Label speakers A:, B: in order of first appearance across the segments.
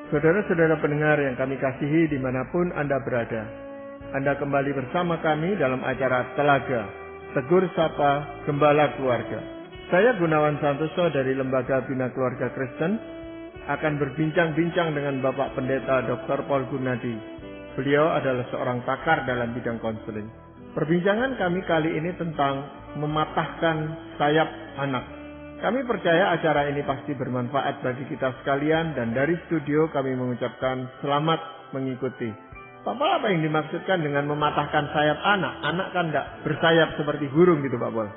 A: Saudara-saudara pendengar yang kami kasihi dimanapun Anda berada, Anda kembali bersama kami dalam acara Telaga, Tegur Sapa Gembala Keluarga. Saya Gunawan Santoso dari Lembaga Bina Keluarga Kristen akan berbincang-bincang dengan Bapak Pendeta Dr. Paul Gunadi. Beliau adalah seorang pakar dalam bidang konseling. Perbincangan kami kali ini tentang mematahkan sayap anak. Kami percaya acara ini pasti bermanfaat bagi kita sekalian dan dari studio kami mengucapkan selamat mengikuti. Pak Pol, apa yang dimaksudkan dengan mematahkan sayap anak? Anak kan tidak bersayap seperti burung gitu Pak Pol.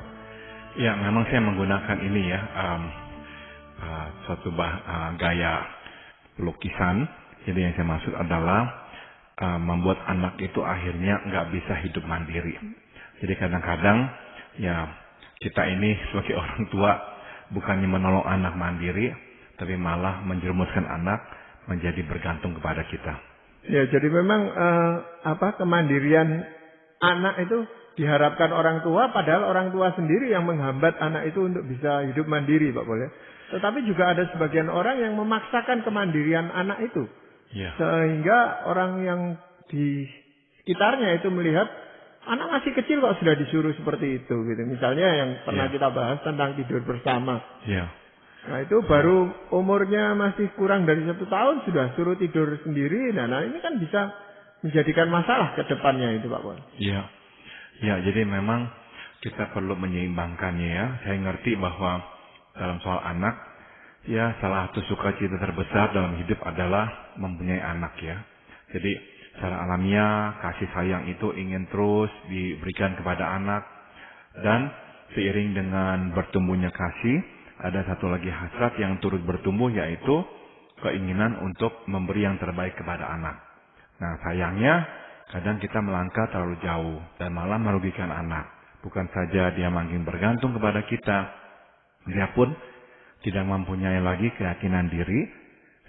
B: Ya, memang saya menggunakan ini ya, suatu gaya lukisan. Jadi yang saya maksud adalah membuat anak itu akhirnya nggak bisa hidup mandiri. Jadi kadang-kadang ya kita ini sebagai orang tua bukannya menolong anak mandiri, tapi malah menjerumuskan anak menjadi bergantung kepada kita.
A: Ya, jadi memang kemandirian anak itu diharapkan orang tua, padahal orang tua sendiri yang menghambat anak itu untuk bisa hidup mandiri, Pak Pol. Tetapi juga ada sebagian orang yang memaksakan kemandirian anak itu, ya. Sehingga orang yang di sekitarnya itu melihat anak masih kecil kok sudah disuruh seperti itu, gitu. Misalnya yang pernah kita bahas tentang tidur bersama.
B: Yeah.
A: Nah itu baru umurnya masih kurang dari 1 tahun sudah suruh tidur sendiri. Nah ini kan bisa menjadikan masalah ke depannya itu Pak Pol.
B: Iya. Ya, jadi memang kita perlu menyeimbangkannya ya. Saya ngerti bahwa dalam soal anak, ya salah satu sukacita terbesar dalam hidup adalah mempunyai anak ya. Jadi secara alamiah, kasih sayang itu ingin terus diberikan kepada anak. Dan seiring dengan bertumbuhnya kasih, ada satu lagi hasrat yang turut bertumbuh, yaitu keinginan untuk memberi yang terbaik kepada anak. Nah sayangnya, kadang kita melangkah terlalu jauh dan malah merugikan anak. Bukan saja dia makin bergantung kepada kita, dia pun tidak mempunyai lagi keyakinan diri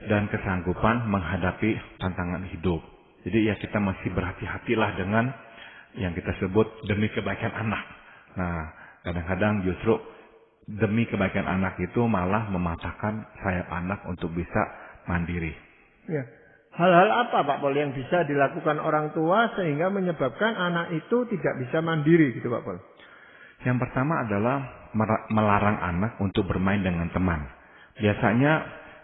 B: dan kesanggupan menghadapi tantangan hidup. Jadi ya kita masih berhati-hatilah dengan yang kita sebut demi kebaikan anak. Nah, kadang-kadang justru demi kebaikan anak itu malah mematahkan sayap anak untuk bisa mandiri.
A: Ya. Hal-hal apa Pak Pol yang bisa dilakukan orang tua sehingga menyebabkan anak itu tidak bisa mandiri gitu Pak Pol?
B: Yang pertama adalah melarang anak untuk bermain dengan teman. Biasanya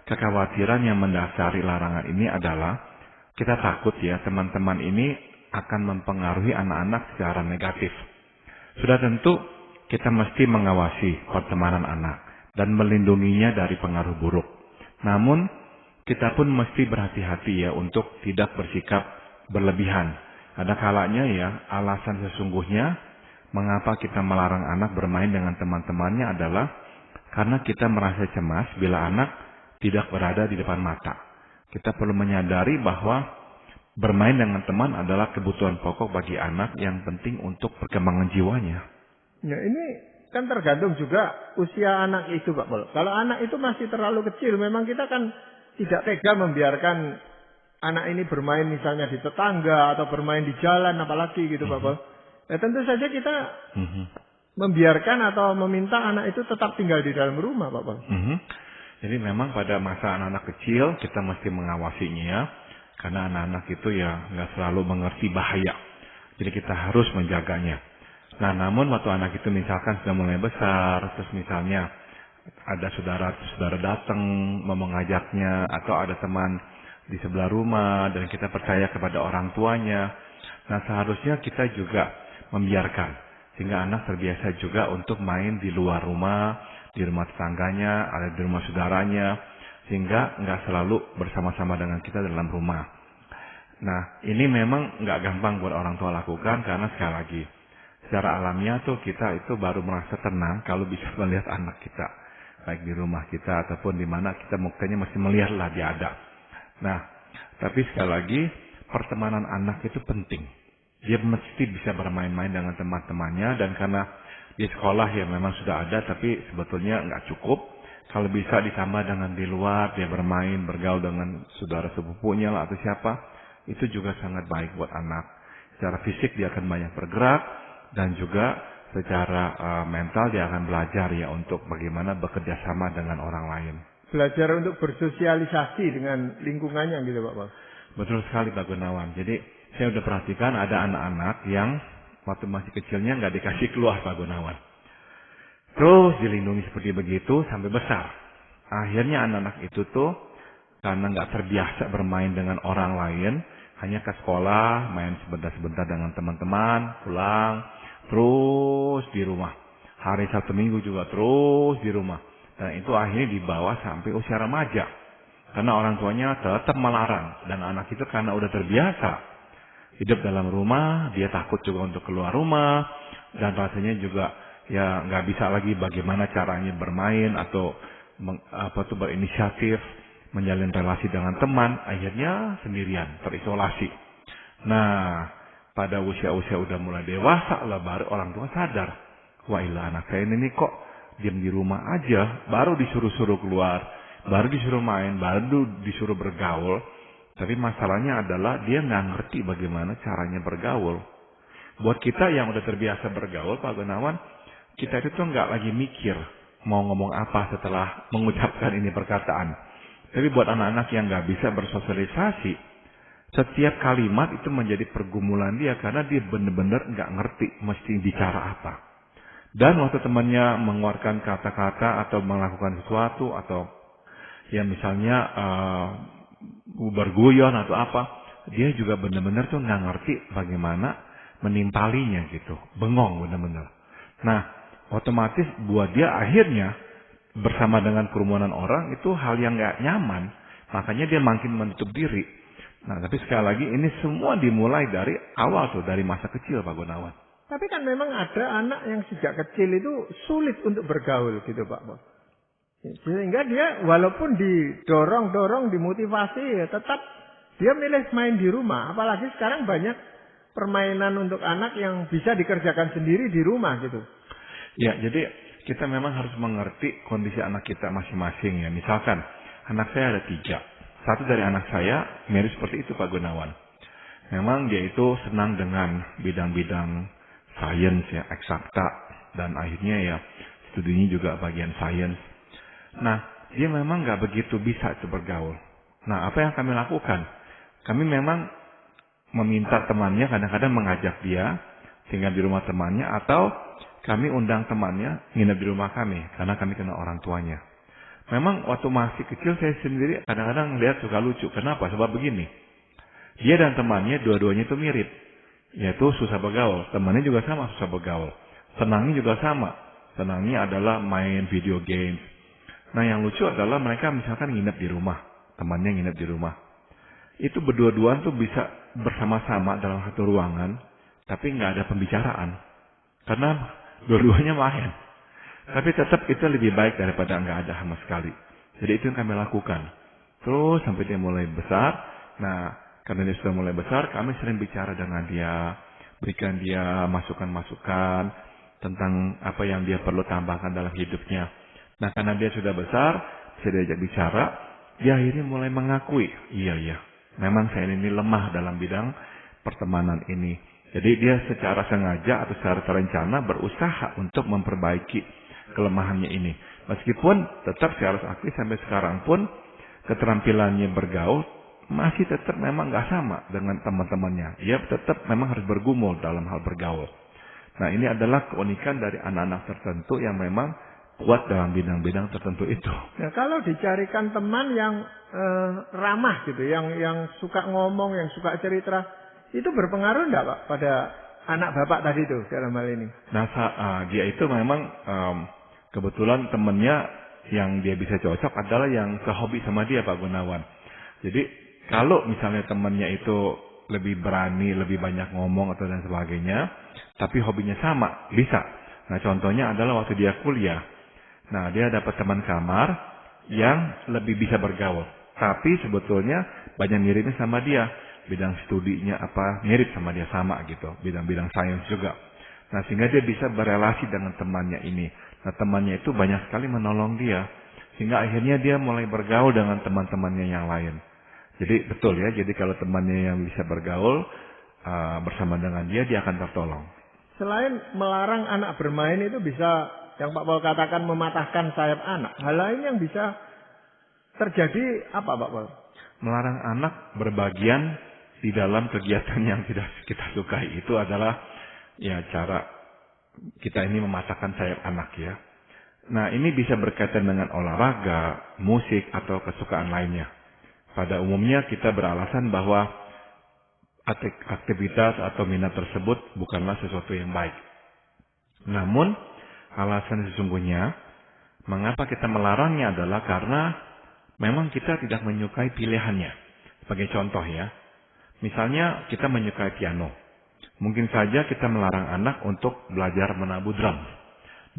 B: kekhawatiran yang mendasari larangan ini adalah kita takut ya teman-teman ini akan mempengaruhi anak-anak secara negatif. Sudah tentu kita mesti mengawasi pertemanan anak dan melindunginya dari pengaruh buruk. Namun kita pun mesti berhati-hati ya untuk tidak bersikap berlebihan. Ada kalanya ya alasan sesungguhnya mengapa kita melarang anak bermain dengan teman-temannya adalah karena kita merasa cemas bila anak tidak berada di depan mata. Kita perlu menyadari bahwa bermain dengan teman adalah kebutuhan pokok bagi anak yang penting untuk perkembangan jiwanya.
A: Ya ini kan tergantung juga usia anak itu Pak Pol. Kalau anak itu masih terlalu kecil, memang kita kan tidak tega membiarkan anak ini bermain misalnya di tetangga atau bermain di jalan apalagi gitu Pak Pol. Ya tentu saja kita membiarkan atau meminta anak itu tetap tinggal di dalam rumah Pak Pol.
B: Jadi memang pada masa anak-anak kecil kita mesti mengawasinya ya. Karena anak-anak itu ya nggak selalu mengerti bahaya. Jadi kita harus menjaganya. Nah namun waktu anak itu misalkan sudah mulai besar, terus misalnya ada saudara datang mau mengajaknya, atau ada teman di sebelah rumah dan kita percaya kepada orang tuanya. Nah seharusnya kita juga membiarkan. Sehingga anak terbiasa juga untuk main di luar rumah, di rumah tetangganya, ada di rumah saudaranya, sehingga nggak selalu bersama-sama dengan kita dalam rumah. Nah, ini memang nggak gampang buat orang tua lakukan karena sekali lagi, secara alamiah tuh kita itu baru merasa tenang kalau bisa melihat anak kita, baik di rumah kita ataupun di mana kita mukanya masih melihatlah dia ada. Nah, tapi sekali lagi pertemanan anak itu penting. Dia mesti bisa bermain-main dengan teman-temannya dan karena di sekolah ya memang sudah ada, tapi sebetulnya nggak cukup. Kalau bisa ditambah dengan di luar, dia bermain, bergaul dengan saudara sepupunya lah atau siapa, itu juga sangat baik buat anak. Secara fisik dia akan banyak bergerak dan juga secara mental dia akan belajar ya untuk bagaimana bekerja sama dengan orang lain.
A: belajar untuk bersosialisasi dengan lingkungannya gitu Pak Paul.
B: Betul sekali Pak Gunawan. Jadi saya udah perhatikan ada anak-anak yang waktu masih kecilnya nggak dikasih keluar Pak Gunawan. Terus dilindungi seperti begitu sampai besar. Akhirnya anak-anak itu tuh karena nggak terbiasa bermain dengan orang lain, hanya ke sekolah, main sebentar-sebentar dengan teman-teman, pulang, terus di rumah. Hari Sabtu Minggu juga terus di rumah. Dan itu akhirnya dibawa sampai usia remaja. Karena orang tuanya tetap melarang. Dan anak itu karena udah terbiasa hidup dalam rumah, dia takut juga untuk keluar rumah. Dan rasanya juga ya nggak bisa lagi bagaimana caranya bermain atau berinisiatif, menjalin relasi dengan teman. Akhirnya sendirian, terisolasi. Nah, pada usia-usia udah mulai dewasa lah baru orang tua sadar. Wah ilah anak saya ini kok diam di rumah aja, baru disuruh-suruh keluar, baru disuruh main, baru disuruh bergaul. Tapi masalahnya adalah dia nggak ngerti bagaimana caranya bergaul. Buat kita yang udah terbiasa bergaul, Pak Gunawan, kita itu tuh nggak lagi mikir mau ngomong apa setelah mengucapkan ini perkataan. Tapi buat anak-anak yang nggak bisa bersosialisasi, setiap kalimat itu menjadi pergumulan dia karena dia benar-benar nggak ngerti mesti bicara apa. Dan waktu temannya mengeluarkan kata-kata atau melakukan sesuatu atau ya misalnya berguyon atau apa, dia juga benar-benar tuh nggak ngerti bagaimana menimpalinya gitu, bengong benar-benar. Nah, otomatis buat dia akhirnya bersama dengan kerumunan orang itu hal yang nggak nyaman, makanya dia makin menutup diri. Nah, tapi sekali lagi ini semua dimulai dari awal tuh, dari masa kecil Pak Gunawan.
A: Tapi kan memang ada anak yang sejak kecil itu sulit untuk bergaul gitu Pak Paul. Sehingga dia walaupun didorong-dorong, dimotivasi ya tetap dia milih main di rumah. Apalagi sekarang banyak permainan untuk anak yang bisa dikerjakan sendiri di rumah gitu.
B: Ya, jadi kita memang harus mengerti kondisi anak kita masing-masing ya. Misalkan anak saya ada 3. Satu dari anak saya mirip seperti itu Pak Gunawan. Memang dia itu senang dengan bidang-bidang sains ya, eksakta, dan akhirnya ya studinya juga bagian sains. Nah, dia memang nggak begitu bisa itu bergaul. Nah, apa yang kami lakukan? Kami memang meminta temannya kadang-kadang mengajak dia tinggal di rumah temannya, atau kami undang temannya nginep di rumah kami karena kami kenal orang tuanya. Memang waktu masih kecil saya sendiri kadang-kadang lihat suka lucu. Kenapa? Sebab begini. Dia dan temannya dua-duanya itu mirip. Yaitu susah bergaul. Temannya juga sama susah bergaul. Senangnya juga sama. Senangnya adalah main video game. Nah yang lucu adalah mereka misalkan nginep di rumah. Temannya nginep di rumah. Itu berdua-duaan tuh bisa bersama-sama dalam satu ruangan. Tapi nggak ada pembicaraan. Karena dua-duanya main. Tapi tetap itu lebih baik daripada nggak ada sama sekali. Jadi itu yang kami lakukan. Terus sampai dia mulai besar. Nah karena dia sudah mulai besar, kami sering bicara dengan dia, berikan dia masukan-masukan tentang apa yang dia perlu tambahkan dalam hidupnya. Nah, karena dia sudah besar, bisa diajak bicara, dia akhirnya mulai mengakui, iya, memang saya ini lemah dalam bidang pertemanan ini. Jadi dia secara sengaja atau secara terencana berusaha untuk memperbaiki kelemahannya ini. Meskipun tetap saya harus akui sampai sekarang pun keterampilannya bergaul masih tetap memang nggak sama dengan teman-temannya. Dia tetap memang harus bergumul dalam hal bergaul. Nah ini adalah keunikan dari anak-anak tertentu yang memang kuat dalam bidang-bidang tertentu itu.
A: Nah kalau dicarikan teman yang ramah gitu, yang suka ngomong, yang suka cerita, itu berpengaruh enggak Pak pada anak Bapak tadi itu dalam hal ini?
B: Nah dia itu memang kebetulan temannya yang dia bisa cocok adalah yang sehobi sama dia Pak Gunawan. Jadi kalau misalnya temannya itu lebih berani, lebih banyak ngomong atau dan sebagainya, tapi hobinya sama, bisa. Nah contohnya adalah waktu dia kuliah. Nah dia dapat teman kamar yang lebih bisa bergaul. Tapi sebetulnya banyak miripnya sama dia. Bidang studinya apa, mirip sama dia sama gitu. Bidang-bidang sains juga. Nah sehingga dia bisa berelasi dengan temannya ini. Nah temannya itu banyak sekali menolong dia. Sehingga akhirnya dia mulai bergaul dengan teman-temannya yang lain. Jadi betul ya, jadi kalau temannya yang bisa bergaul bersama dengan dia akan tertolong.
A: Selain melarang anak bermain itu bisa, yang Pak Paul katakan mematahkan sayap anak. Hal lain yang bisa terjadi apa Pak Pol?
B: Melarang anak berbagian di dalam kegiatan yang tidak kita sukai itu adalah ya cara kita ini mematahkan sayap anak ya. Nah, ini bisa berkaitan dengan olahraga, musik, atau kesukaan lainnya. Pada umumnya kita beralasan bahwa aktivitas atau minat tersebut bukanlah sesuatu yang baik. Namun, alasan sesungguhnya mengapa kita melarangnya adalah karena memang kita tidak menyukai pilihannya. Sebagai contoh ya, misalnya kita menyukai piano. Mungkin saja kita melarang anak untuk belajar menabuh drum.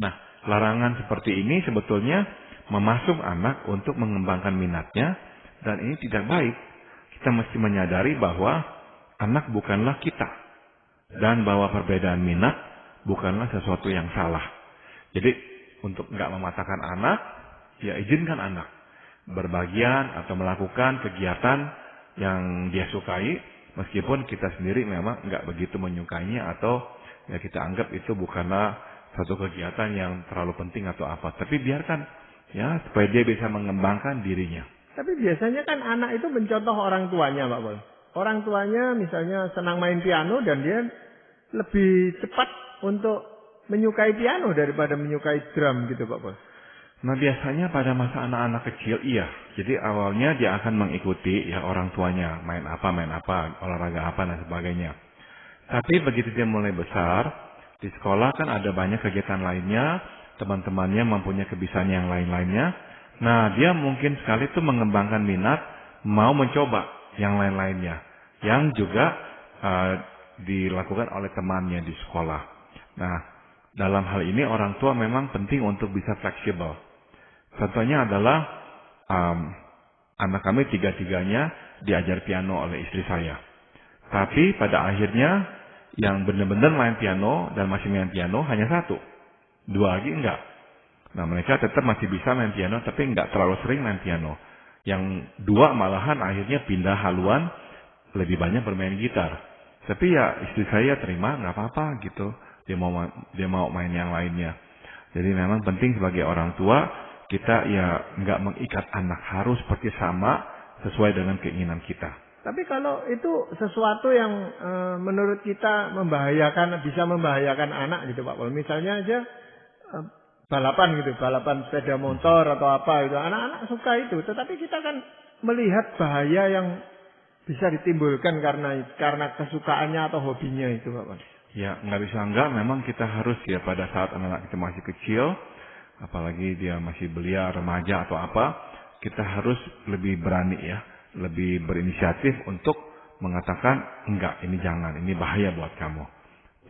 B: Nah, larangan seperti ini sebetulnya memasuk anak untuk mengembangkan minatnya, dan ini tidak baik. Kita mesti menyadari bahwa anak bukanlah kita, dan bahwa perbedaan minat bukanlah sesuatu yang salah. Jadi untuk nggak mematahkan anak, ya izinkan anak berbagian atau melakukan kegiatan yang dia sukai, meskipun kita sendiri memang nggak begitu menyukainya atau ya kita anggap itu bukanlah satu kegiatan yang terlalu penting atau apa. Tapi biarkan ya supaya dia bisa mengembangkan dirinya.
A: Tapi biasanya kan anak itu mencontoh orang tuanya Pak Pol. Orang tuanya misalnya senang main piano dan dia lebih cepat untuk menyukai piano daripada menyukai drum gitu Pak Pol.
B: Nah, biasanya pada masa anak-anak kecil iya. Jadi awalnya dia akan mengikuti ya orang tuanya main apa, olahraga apa dan sebagainya. Tapi begitu dia mulai besar, di sekolah kan ada banyak kegiatan lainnya, teman-temannya mempunyai kebiasaan yang lain-lainnya. Nah, dia mungkin sekali itu mengembangkan minat, mau mencoba yang lain-lainnya, yang juga dilakukan oleh temannya di sekolah. Nah, dalam hal ini orang tua memang penting untuk bisa fleksibel. Contohnya adalah anak kami tiga-tiganya diajar piano oleh istri saya. Tapi pada akhirnya yang benar-benar main piano dan masih main piano hanya satu. Dua lagi enggak. Nah, mereka tetap masih bisa main piano tapi enggak terlalu sering main piano. Yang dua malahan akhirnya pindah haluan lebih banyak bermain gitar. Tapi ya istri saya terima, enggak apa-apa gitu. Dia mau main yang lainnya. Jadi memang penting sebagai orang tua kita ya enggak mengikat anak harus seperti sama sesuai dengan keinginan kita.
A: Tapi kalau itu sesuatu yang menurut kita bisa membahayakan anak gitu Pak Pol. Misalnya aja balapan sepeda motor atau apa gitu. Anak-anak suka itu, tetapi kita kan melihat bahaya yang bisa ditimbulkan karena kesukaannya atau hobinya itu Pak Pol.
B: Ya, nggak bisa enggak. Memang kita harus ya pada saat anak-anak kita masih kecil, apalagi dia masih belia, remaja atau apa, kita harus lebih berani ya. Lebih berinisiatif untuk mengatakan enggak, ini jangan, ini bahaya buat kamu.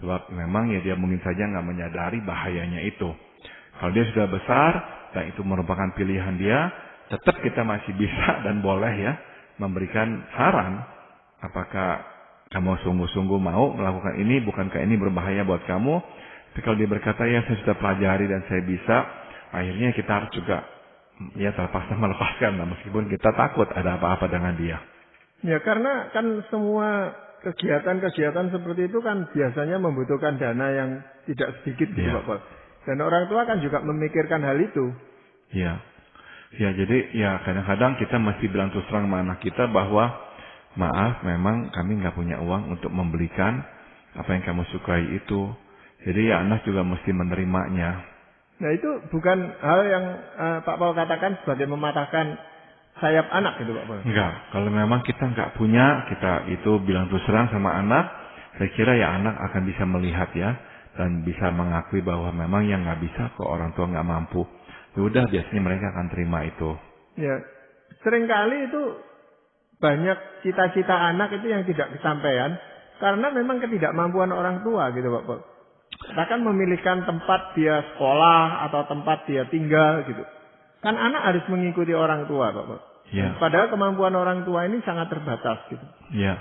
B: Sebab memang ya dia mungkin saja nggak menyadari bahayanya itu. Kalau dia sudah besar dan itu merupakan pilihan dia, tetap kita masih bisa dan boleh ya memberikan saran. Apakah kamu sungguh-sungguh mau melakukan ini, bukankah ini berbahaya buat kamu? Tapi kalau dia berkata ya saya sudah pelajari dan saya bisa, akhirnya kita harus juga ya terpaksa melepaskan lah, meskipun kita takut ada apa-apa dengan dia.
A: Ya karena kan semua kegiatan-kegiatan seperti itu kan biasanya membutuhkan dana yang tidak sedikit gitu Pak Pol. Dan orang tua kan juga memikirkan hal itu.
B: Ya, jadi ya kadang-kadang kita mesti bilang terus terang sama anak kita bahwa maaf memang kami nggak punya uang untuk membelikan apa yang kamu sukai itu. Jadi ya anak juga mesti menerimanya.
A: Nah itu bukan hal yang Pak Paul katakan sebagai mematahkan sayap anak gitu Pak Paul.
B: Enggak, kalau memang kita nggak punya, kita itu bilang terus terang sama anak, saya kira ya anak akan bisa melihat ya, dan bisa mengakui bahwa memang yang nggak bisa kok orang tua nggak mampu. Ya udah biasanya mereka akan terima itu. Ya,
A: seringkali itu banyak cita-cita anak itu yang tidak kesampaian karena memang ketidakmampuan orang tua gitu Pak Paul. Bahkan memilihkan tempat dia sekolah atau tempat dia tinggal gitu. Kan anak harus mengikuti orang tua, Pak.
B: Ya.
A: Padahal kemampuan orang tua ini sangat terbatas gitu.
B: Ya.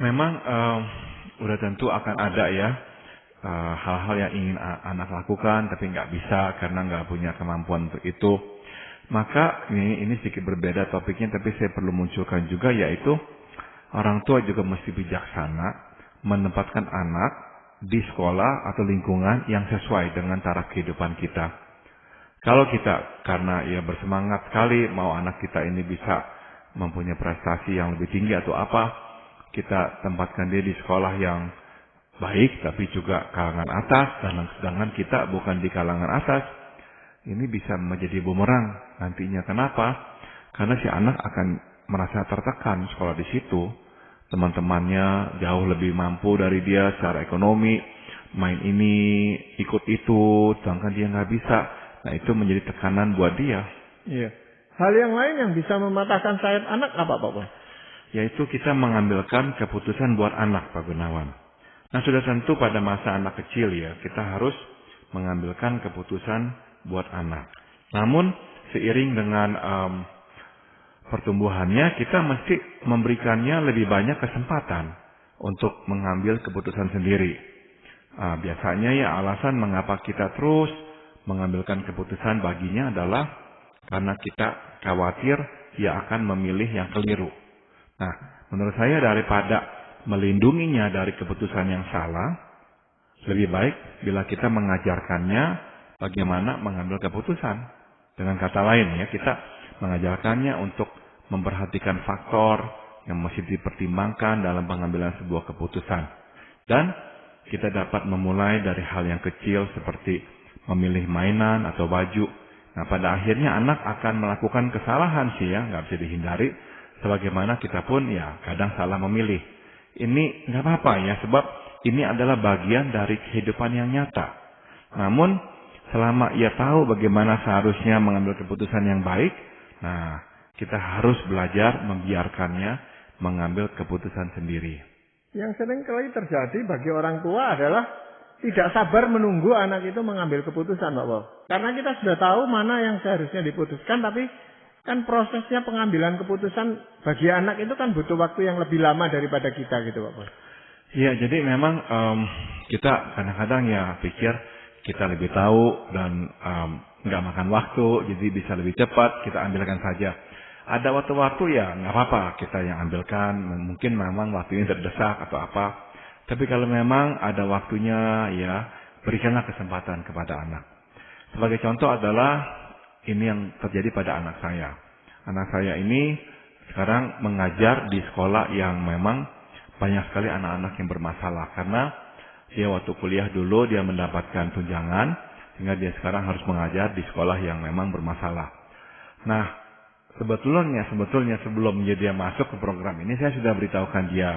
B: Memang udah tentu akan ada ya hal-hal yang ingin anak lakukan tapi nggak bisa karena nggak punya kemampuan untuk itu. Maka ini sedikit berbeda topiknya, tapi saya perlu munculkan juga, yaitu orang tua juga mesti bijaksana menempatkan anak di sekolah atau lingkungan yang sesuai dengan taraf kehidupan kita. Kalau kita karena ya bersemangat sekali mau anak kita ini bisa mempunyai prestasi yang lebih tinggi atau apa, kita tempatkan dia di sekolah yang baik tapi juga kalangan atas, dan sedangkan kita bukan di kalangan atas, ini bisa menjadi bumerang nantinya. Kenapa? Karena si anak akan merasa tertekan sekolah di situ. Teman-temannya jauh lebih mampu dari dia secara ekonomi, main ini, ikut itu, sedangkan dia nggak bisa. Nah, itu menjadi tekanan buat dia.
A: Iya. Hal yang lain yang bisa mematahkan sayap anak apa, Pak?
B: Yaitu kita mengambilkan keputusan buat anak, Pak Gunawan. Nah, sudah tentu pada masa anak kecil ya, kita harus mengambilkan keputusan buat anak. Namun, seiring dengan pertumbuhannya, kita mesti memberikannya lebih banyak kesempatan untuk mengambil keputusan sendiri. Biasanya ya alasan mengapa kita terus mengambilkan keputusan baginya adalah karena kita khawatir dia akan memilih yang keliru. Nah, menurut saya daripada melindunginya dari keputusan yang salah, lebih baik bila kita mengajarkannya bagaimana mengambil keputusan. Dengan kata lain ya, kita mengajarkannya untuk memperhatikan faktor yang mesti dipertimbangkan dalam pengambilan sebuah keputusan. Dan kita dapat memulai dari hal yang kecil seperti memilih mainan atau baju. Nah, pada akhirnya anak akan melakukan kesalahan sih ya, nggak bisa dihindari. Sebagaimana kita pun ya kadang salah memilih. Ini nggak apa-apa ya, sebab ini adalah bagian dari kehidupan yang nyata. Namun, selama ia tahu bagaimana seharusnya mengambil keputusan yang baik, nah, kita harus belajar membiarkannya mengambil keputusan sendiri.
A: Yang sering kali terjadi bagi orang tua adalah tidak sabar menunggu anak itu mengambil keputusan, Pak Bob. Karena kita sudah tahu mana yang seharusnya diputuskan, tapi kan prosesnya pengambilan keputusan bagi anak itu kan butuh waktu yang lebih lama daripada kita gitu, Pak Bob.
B: Iya, jadi memang kita kadang-kadang ya pikir kita lebih tahu dan nggak makan waktu, jadi bisa lebih cepat, kita ambilkan saja. Ada waktu-waktu ya nggak apa-apa kita yang ambilkan, mungkin memang waktunya terdesak atau apa. Tapi kalau memang ada waktunya ya berikanlah kesempatan kepada anak. Sebagai contoh adalah ini yang terjadi pada anak saya. Anak saya ini sekarang mengajar di sekolah yang memang banyak sekali anak-anak yang bermasalah. Karena dia waktu kuliah dulu dia mendapatkan tunjangan, sehingga dia sekarang harus mengajar di sekolah yang memang bermasalah. Nah, sebetulnya sebelum dia masuk ke program ini, saya sudah beritahukan dia,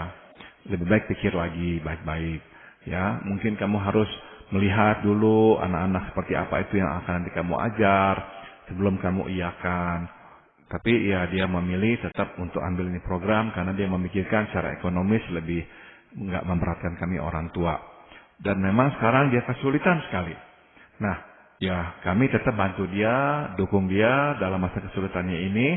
B: lebih baik pikir lagi baik-baik. Ya, mungkin kamu harus melihat dulu anak-anak seperti apa itu yang akan nanti kamu ajar sebelum kamu iakan. Tapi ya dia memilih tetap untuk ambil ini program karena dia memikirkan secara ekonomis lebih nggak memberatkan kami orang tua. Dan memang sekarang dia kesulitan sekali. Nah, ya kami tetap bantu dia, dukung dia dalam masa kesulitannya ini.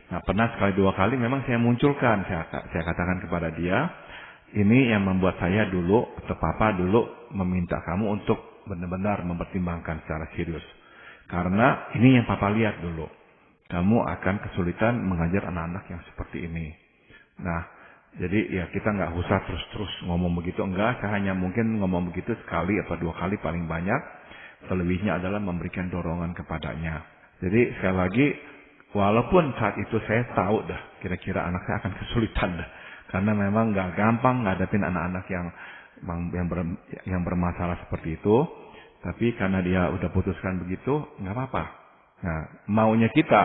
B: Nah, pernah sekali dua kali memang saya munculkan, saya katakan kepada dia, ini yang membuat saya dulu atau papa dulu meminta kamu untuk benar-benar mempertimbangkan secara serius. Karena ini yang papa lihat dulu. Kamu akan kesulitan mengajar anak-anak yang seperti ini. Nah, jadi ya kita nggak usah terus-terus ngomong begitu. Enggak, saya hanya mungkin ngomong begitu sekali atau dua kali paling banyak. Selebihnya adalah memberikan dorongan kepadanya. Jadi sekali lagi, walaupun saat itu saya tahu dah kira-kira anak saya akan kesulitan dah. Karena memang nggak gampang ngadepin anak-anak yang bermasalah seperti itu. Tapi karena dia udah putuskan begitu, nggak apa-apa. Nah, maunya kita,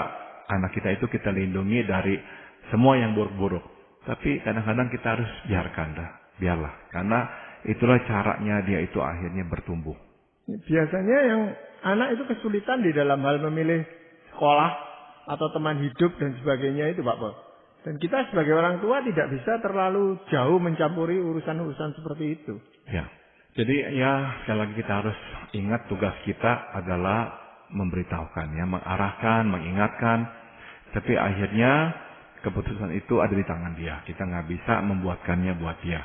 B: anak kita itu kita lindungi dari semua yang buruk-buruk. Tapi kadang-kadang kita harus biarlah. Karena itulah caranya dia itu akhirnya bertumbuh.
A: Biasanya yang anak itu kesulitan di dalam hal memilih sekolah atau teman hidup dan sebagainya itu, Pak Bob. Dan kita sebagai orang tua tidak bisa terlalu jauh mencampuri urusan-urusan seperti itu.
B: Ya. Jadi ya sekali lagi kita harus ingat tugas kita adalah memberitahukan, ya, mengarahkan, mengingatkan. Tapi akhirnya keputusan itu ada di tangan dia. Kita nggak bisa membuatkannya buat dia.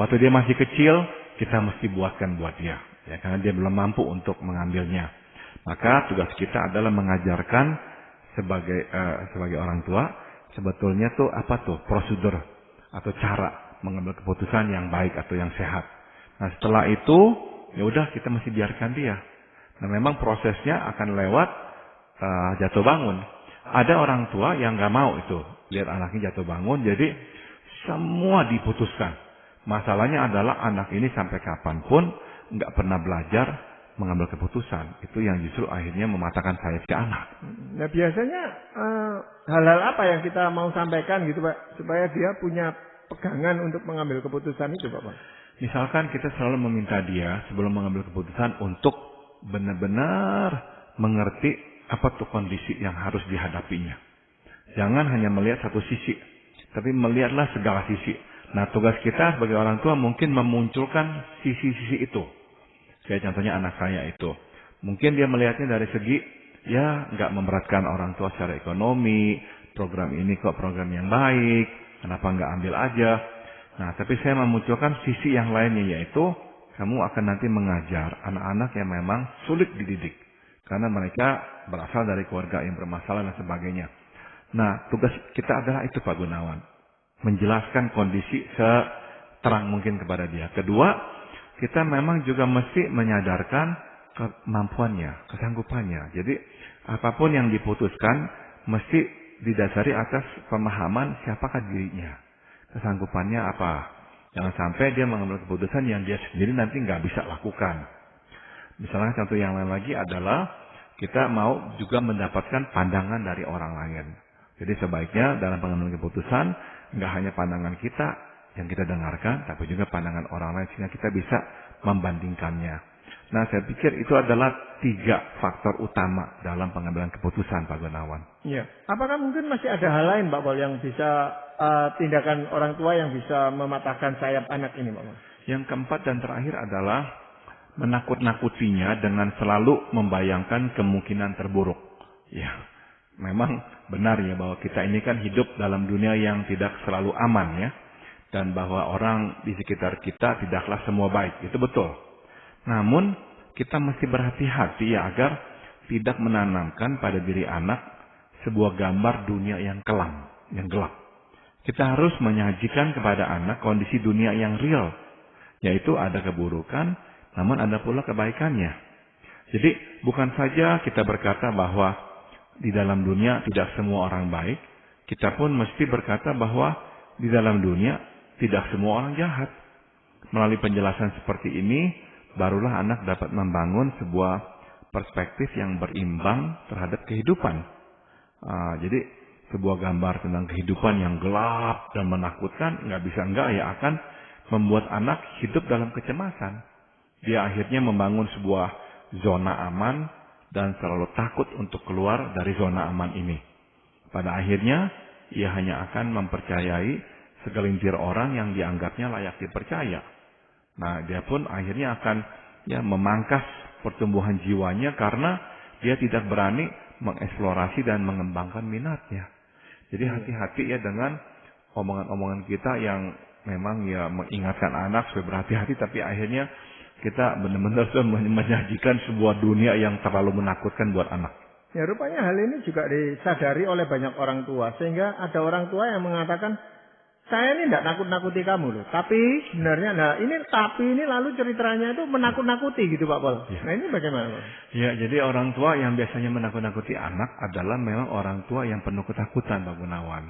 B: Waktu dia masih kecil, kita mesti buatkan buat dia. Ya, karena dia belum mampu untuk mengambilnya. Maka tugas kita adalah mengajarkan sebagai orang tua, sebetulnya tuh apa tuh prosedur atau cara mengambil keputusan yang baik atau yang sehat. Nah, setelah itu ya udah kita mesti biarkan dia. Nah, memang prosesnya akan lewat jatuh bangun. Ada orang tua yang nggak mau itu lihat anaknya jatuh bangun, jadi semua diputuskan. Masalahnya adalah anak ini sampai kapanpun nggak pernah belajar mengambil keputusan. Itu yang justru akhirnya mematahkan sayap si anak.
A: Nah biasanya hal-hal apa yang kita mau sampaikan gitu Pak, supaya dia punya pegangan untuk mengambil keputusan itu Pak?
B: Misalkan kita selalu meminta dia sebelum mengambil keputusan untuk benar-benar mengerti apa tuh kondisi yang harus dihadapinya. Jangan hanya melihat satu sisi, tapi melihatlah segala sisi. Nah, tugas kita sebagai orang tua mungkin memunculkan sisi-sisi itu. Kayak contohnya anak saya itu. Mungkin dia melihatnya dari segi, ya nggak memberatkan orang tua secara ekonomi, program ini kok program yang baik, kenapa nggak ambil aja. Nah, tapi saya memunculkan sisi yang lainnya, yaitu kamu akan nanti mengajar anak-anak yang memang sulit dididik. Karena mereka berasal dari keluarga yang bermasalah dan sebagainya. Nah, tugas kita adalah itu Pak Gunawan. Menjelaskan kondisi seterang mungkin kepada dia. Kedua, kita memang juga mesti menyadarkan kemampuannya, kesanggupannya. Jadi, apapun yang diputuskan mesti didasari atas pemahaman siapakah dirinya. Kesanggupannya apa. Jangan sampai dia mengambil keputusan yang dia sendiri nanti nggak bisa lakukan. Misalnya contoh yang lain lagi adalah kita mau juga mendapatkan pandangan dari orang lain. Jadi sebaiknya dalam pengambilan keputusan nggak hanya pandangan kita yang kita dengarkan, tapi juga pandangan orang lain sehingga kita bisa membandingkannya. Nah, saya pikir itu adalah 3 faktor utama dalam pengambilan keputusan Pak Gunawan.
A: Iya. Apakah mungkin masih ada hal lain Pak Pol yang bisa tindakan orang tua yang bisa mematahkan sayap anak ini Pak Pol?
B: Yang keempat dan terakhir adalah menakut-nakutinya dengan selalu membayangkan kemungkinan terburuk. Ya, memang benar ya bahwa kita ini kan hidup dalam dunia yang tidak selalu aman ya. Dan bahwa orang di sekitar kita tidaklah semua baik. Itu betul. Namun kita mesti berhati-hati ya agar tidak menanamkan pada diri anak sebuah gambar dunia yang kelam, yang gelap. Kita harus menyajikan kepada anak kondisi dunia yang real. Yaitu ada keburukan, namun ada pula kebaikannya. Jadi bukan saja kita berkata bahwa di dalam dunia tidak semua orang baik. Kita pun mesti berkata bahwa di dalam dunia tidak semua orang jahat. Melalui penjelasan seperti ini, barulah anak dapat membangun sebuah perspektif yang berimbang terhadap kehidupan. Jadi sebuah gambar tentang kehidupan yang gelap dan menakutkan, nggak bisa enggak ya akan membuat anak hidup dalam kecemasan. Dia akhirnya membangun sebuah zona aman dan selalu takut untuk keluar dari zona aman ini. Pada akhirnya, ia hanya akan mempercayai segelintir orang yang dianggapnya layak dipercaya. Nah, dia pun akhirnya akan memangkas pertumbuhan jiwanya karena dia tidak berani mengeksplorasi dan mengembangkan minatnya. Jadi hati-hati ya dengan omongan-omongan kita yang memang ya mengingatkan anak supaya berhati-hati, tapi akhirnya kita benar-benar menyajikan sebuah dunia yang terlalu menakutkan buat anak.
A: Ya rupanya hal ini juga disadari oleh banyak orang tua. Sehingga ada orang tua yang mengatakan, saya ini tidak nakut-nakuti kamu loh. Tapi sebenarnya, tapi ini lalu ceritanya itu menakut-nakuti gitu Pak Pol. Ya. Nah ini bagaimana Pak?
B: Ya, jadi orang tua yang biasanya menakut-nakuti anak adalah memang orang tua yang penuh ketakutan Pak Gunawan.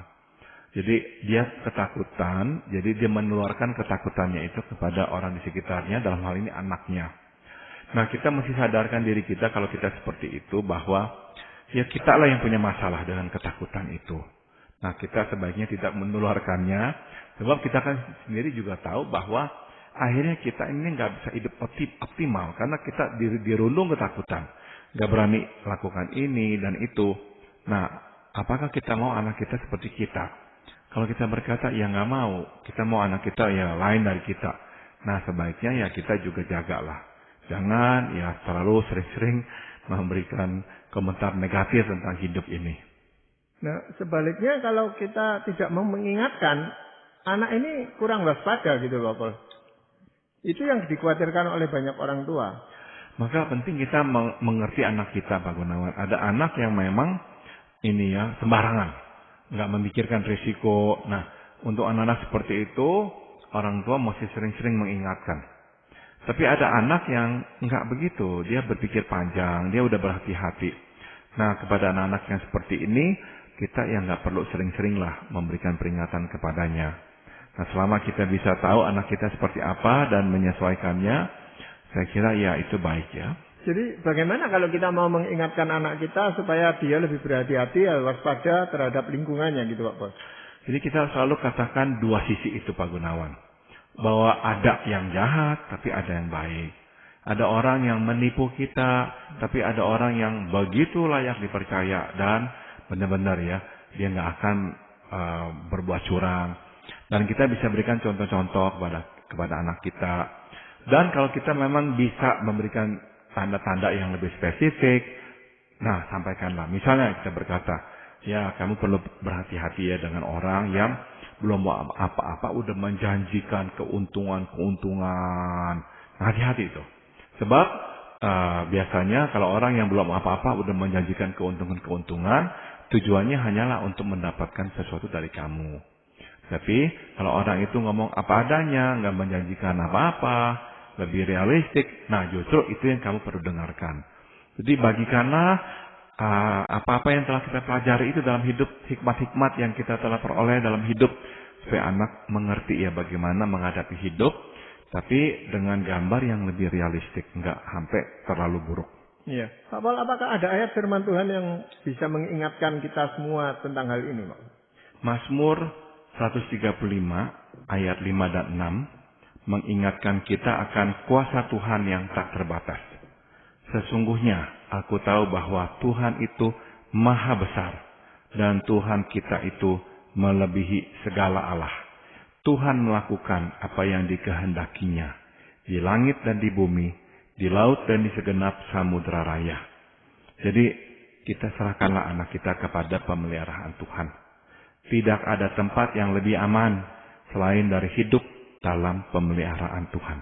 B: Jadi dia ketakutan, jadi dia menularkan ketakutannya itu kepada orang di sekitarnya, dalam hal ini anaknya. Nah, kita mesti sadarkan diri kita kalau kita seperti itu bahwa ya kita lah yang punya masalah dengan ketakutan itu. Nah, kita sebaiknya tidak menularkannya, sebab kita kan sendiri juga tahu bahwa akhirnya kita ini nggak bisa hidup optimal karena kita dirundung ketakutan, nggak berani lakukan ini dan itu. Nah, apakah kita mau anak kita seperti kita? Kalau kita berkata, ya nggak mau. Kita mau anak kita ya lain dari kita. Nah sebaiknya ya kita juga jagalah. Jangan ya terlalu sering-sering memberikan komentar negatif tentang hidup ini.
A: Nah sebaliknya kalau kita tidak mau mengingatkan, anak ini kurang waspada gitu Pak Pol. Itu yang dikhawatirkan oleh banyak orang tua.
B: Maka penting kita mengerti anak kita Pak Gunawan. Ada anak yang memang ini ya sembarangan. Nggak memikirkan risiko. Nah, untuk anak-anak seperti itu, orang tua mesti sering-sering mengingatkan. Tapi ada anak yang nggak begitu. Dia berpikir panjang, dia udah berhati-hati. Nah, kepada anak-anak yang seperti ini, kita yang nggak perlu sering-sering lah memberikan peringatan kepadanya. Nah, selama kita bisa tahu anak kita seperti apa dan menyesuaikannya, saya kira ya itu baik ya.
A: Jadi bagaimana kalau kita mau mengingatkan anak kita supaya dia lebih berhati-hati, waspada terhadap lingkungannya gitu Pak Bos?
B: Jadi kita selalu katakan dua sisi itu Pak Gunawan. Bahwa ada yang jahat, tapi ada yang baik. Ada orang yang menipu kita, tapi ada orang yang begitu layak dipercaya dan benar-benar ya, dia nggak akan berbuat curang. Dan kita bisa berikan contoh-contoh kepada anak kita. Dan kalau kita memang bisa memberikan tanda-tanda yang lebih spesifik, nah sampaikanlah. Misalnya kita berkata, ya kamu perlu berhati-hati ya dengan orang yang belum mau apa-apa udah menjanjikan keuntungan. Hati-hati itu. Sebab biasanya kalau orang yang belum apa-apa udah menjanjikan keuntungan, tujuannya hanyalah untuk mendapatkan sesuatu dari kamu. Tapi kalau orang itu ngomong apa adanya, nggak menjanjikan apa-apa, lebih realistik, nah justru itu yang kamu perlu dengarkan. Jadi bagikanlah apa-apa yang telah kita pelajari itu dalam hidup, hikmat-hikmat yang kita telah peroleh dalam hidup, supaya anak mengerti ya bagaimana menghadapi hidup, tapi dengan gambar yang lebih realistik, nggak sampai terlalu buruk.
A: Iya. Pak Paul, apakah ada ayat firman Tuhan yang bisa mengingatkan kita semua tentang hal ini, Pak?
B: Mazmur 135 ayat 5 dan 6 mengingatkan kita akan kuasa Tuhan yang tak terbatas. Sesungguhnya aku tahu bahwa Tuhan itu maha besar dan Tuhan kita itu melebihi segala Allah. Tuhan melakukan apa yang dikehendakinya di langit dan di bumi, di laut dan di segenap samudra raya. Jadi kita serahkanlah anak kita kepada pemeliharaan Tuhan. Tidak ada tempat yang lebih aman selain dari hidup dalam pemeliharaan Tuhan.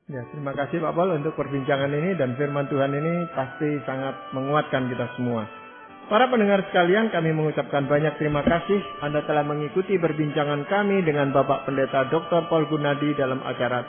A: Ya, terima kasih Pak Paul untuk perbincangan ini, dan firman Tuhan ini pasti sangat menguatkan kita semua. Para pendengar sekalian, kami mengucapkan banyak terima kasih Anda telah mengikuti perbincangan kami dengan Bapak Pendeta Dr. Paul Gunadi dalam acara